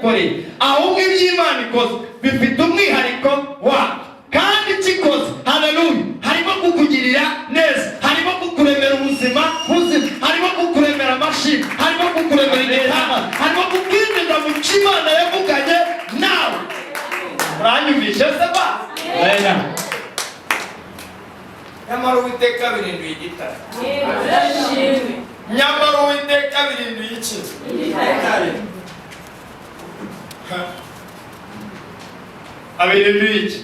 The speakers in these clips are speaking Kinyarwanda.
yagukoreye, ahubwo iby'Imana ikoze bifite umwihariko wabyo. Kandi kikoze, haleluya, harimo kukugirira neza, harimo kukuremera ubuzima buzima, harimo kukuremera amashyi, harimo kukuremera igihanga, harimo kukwinjiza mu cy'Imana yavuganye nawe. Uranyumvishe se ba? Nyamara Uwiteka birinduye igitare. Nyamara Uwiteka birinduye iki? Igitare. Abirinduye iki?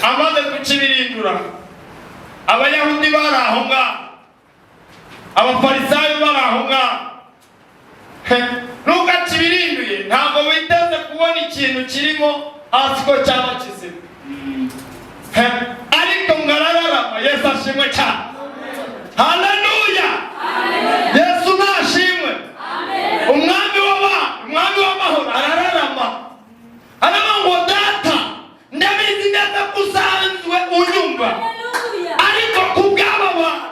Amaze kukibirindura, Abayahudi bari aho ngaho, Abafarisayo bari aho ngaho. Nubwo akibirinduye, ntabwo witeze kubona ikintu kirimo hasi ko cyaba kizima. Ariko ngarararama, Yesu ashimwe cyane. Haleluya! Yesu nashimwe. Umwami w'amahoro arararama. Arama ngo data, ndabizi neza kusanzwe unyumva. Ariko kubw'aba bantu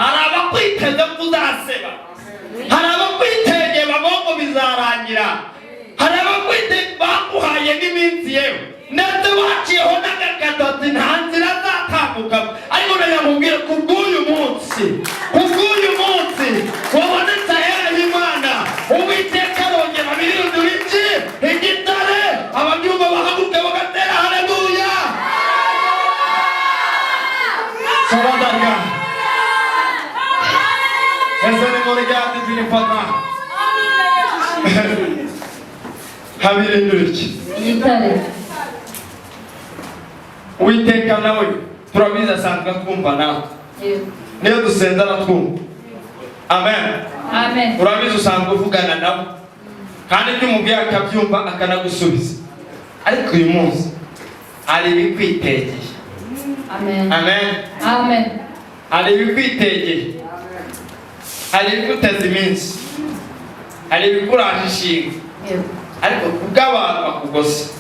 arabakwiteze kuzaseba. Harabakwitege babongo bizarangira. Harabakwitege bakuhaye n'iminsi yewe. Ndetse waciyeho n'agagatatu nta nzira azatambuka. Ariko ndayamubwira kubw'uyu munsi wabonetse ahera h'Imana, Uwiteka arongera birindura iki? Igitare. Ababyumva bahaguruke bagatera haleluya. Sabadaga. Ese ni muri gati binifata. Habirindura iki? Igitare. Uwiteka nawe turabiza asanzwe twumva nawe. Niyo dusenza natwumva. Amen. Amen. Urabiza usanzwe uvugana nawe. Kandi by'umubyeyi akabyumva akanagusubiza. Ariko uyu munsi ari ibikwitegeye. Amen. Amen. Amen. Ari ibikwitegeye. Ari ibiguteza iminsi. Ari ibikuraje ishinga. Ariko kubw'abantu bakugose,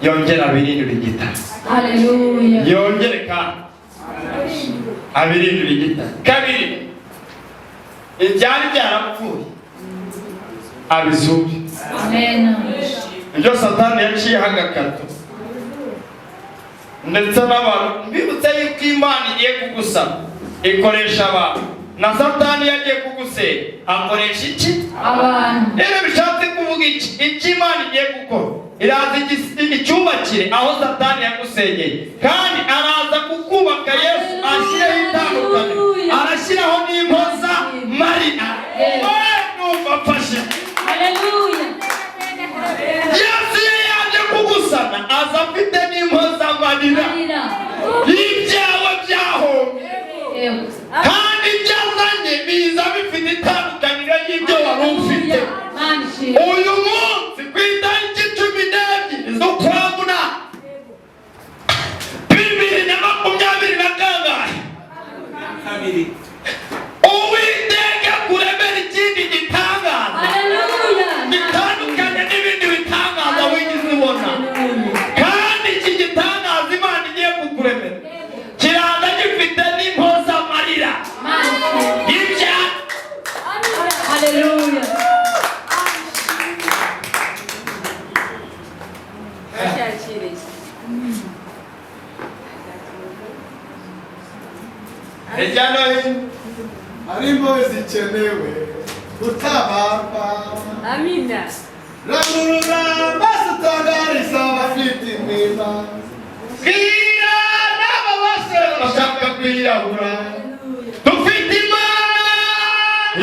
yongera abirindura igitare. Haleluya. Yongere kandi abirindura igitare. Kabiri, ibyari byarapfuye abizure. Amen. Ibyo Satani yaciyeho agakato, ndetse n'abantu mbibutse yuko Imana igiye kugusaba ikoresha abantu, na Satani yagiye kugusenya akoresha iki? Abantu. Rero bishatse kuvuga iki? Icyo Imana igiye gukora, iraza icyubakire aho Satani yagusenyeye, kandi araza kukubaka. Yesu ashyiraho itandukanye, arashyiraho n'impoza marina. Numva mfashe. Haleluya. Yesu yaje kugusana, aza afite n'impoza marina y'ibyawe byahombye, kandi ibyazanye biza bifite itandukaniro y'ibyo wari ufite. Uyu munsi ku itariki 12 z'ukwa munani 2022, Uwiteka kuremera ikindi gitangaza. Haleluya. Gitandukanye n'ibindi bitangaza wigeze ubona. Kandi iki gitangaza Imana igiye kukuremera kiraza gifite n'impoza marira y'ibya. Haleluya. Ejyano harimo zikenewe gutabarwa. Amina. Rangurura maze utangariza abafite intimba. Bwira n'ababasha bashaka kwiyahura, dufite Imana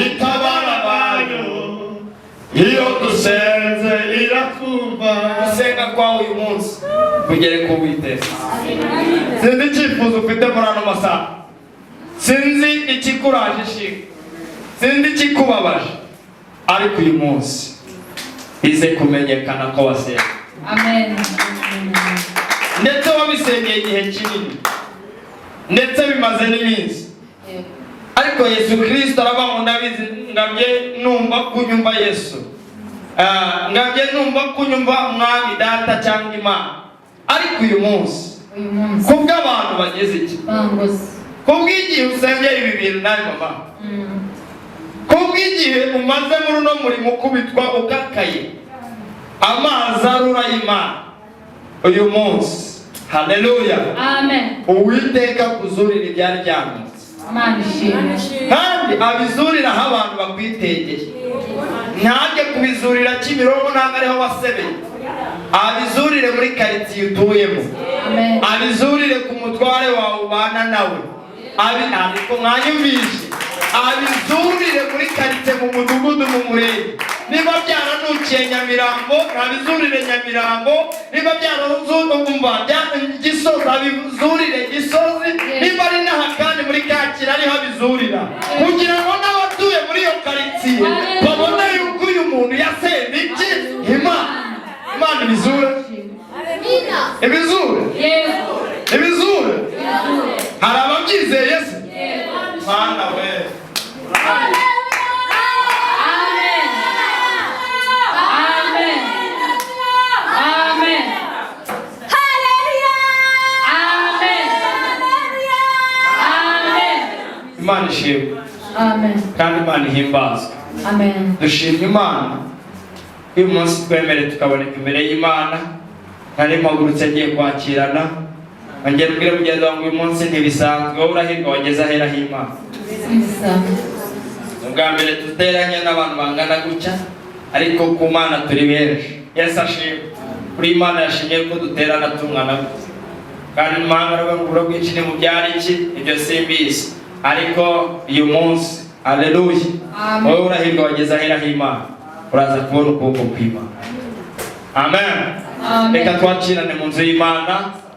itabara abantu. Iyo dusenze iratwumva. Gusenga kwawe uyu munsi kugere ku Uwiteka. Sinzi icyifuzo ufite muri ano masaha, sinzi ikikuraje ishinga, sinzi ikikubabaje, ariko uyu munsi ize kumenyekana ko wasenga. Amen. Ndetse wabisengeye igihe kinini, ndetse bimaze n'iminsi. Ariko Yesu Kristo aravuga ngo ndabizi ngabye numva kunyumva Yesu, ngabye numva kunyumva Umwami Data cyangwa Imana. Ariko uyu munsi kubw'abantu bageze iki? Kubw'igihe usengera ibi bintu nawe mama, kubw'igihe umaze muri uno murimo ukubitwa ukakaye amazi arura y'Imana uyu munsi. Haleluya. Amen. Uwiteka kuzurira ibyari byamutse kandi abizurira aho abantu bakwitegeye. Ntajye kubizurira Kimironko, ntabwo ariho wasebeye. Abizurire muri karitsiye utuyemo. Abizurire ku mutware wawe ubana nawe. Ariko mwanyumvishe, abizurire muri karitsiye, mu mudugudu, mu murenge. Niba byaranukiye Nyamirambo, abizurire Nyamirambo. Niba byaranukiye Umva, Gisozi, abizurire Gisozi. Niba ari n'aha kandi muri Kacyiru ariho abizurira, kugira ngo n'abatuye muri iyo karitsiye babone yuko uyu muntu yasenze iki Imana. Imana ibizure. Ibizure. Ibizure. Hari ababyizeye se? Mana we. Amen. Amen. Amen. Hallelujah. Amen. Amen. Imana ishimwe. Amen. Kandi Imana ihimbazwe. Amen. Dushimye Imana uyu munsi twemere tukaboneka imbere y'Imana. Nari mpagurutse ngiye kwakirana, ngiye kubwira mugenzi wangu uyu munsi ntibisanzwe, wowe urahirwa wageze ahera h'Imana. Ubwa mbere duteranye n'abantu bangana gutya, ariko ku Mana turi benshi. Yesu ashimwe. Kuri Imana yashimye ko duterana tungana gutya. Kandi Imana arabangura bwinshi ni mu byari iki ibyo simbizi, ariko uyu munsi haleluya, wowe urahirwa wageze ahera h'Imana, uraza kubona ukuboko kw'Imana. Amen. Reka twakirane mu nzu y'Imana.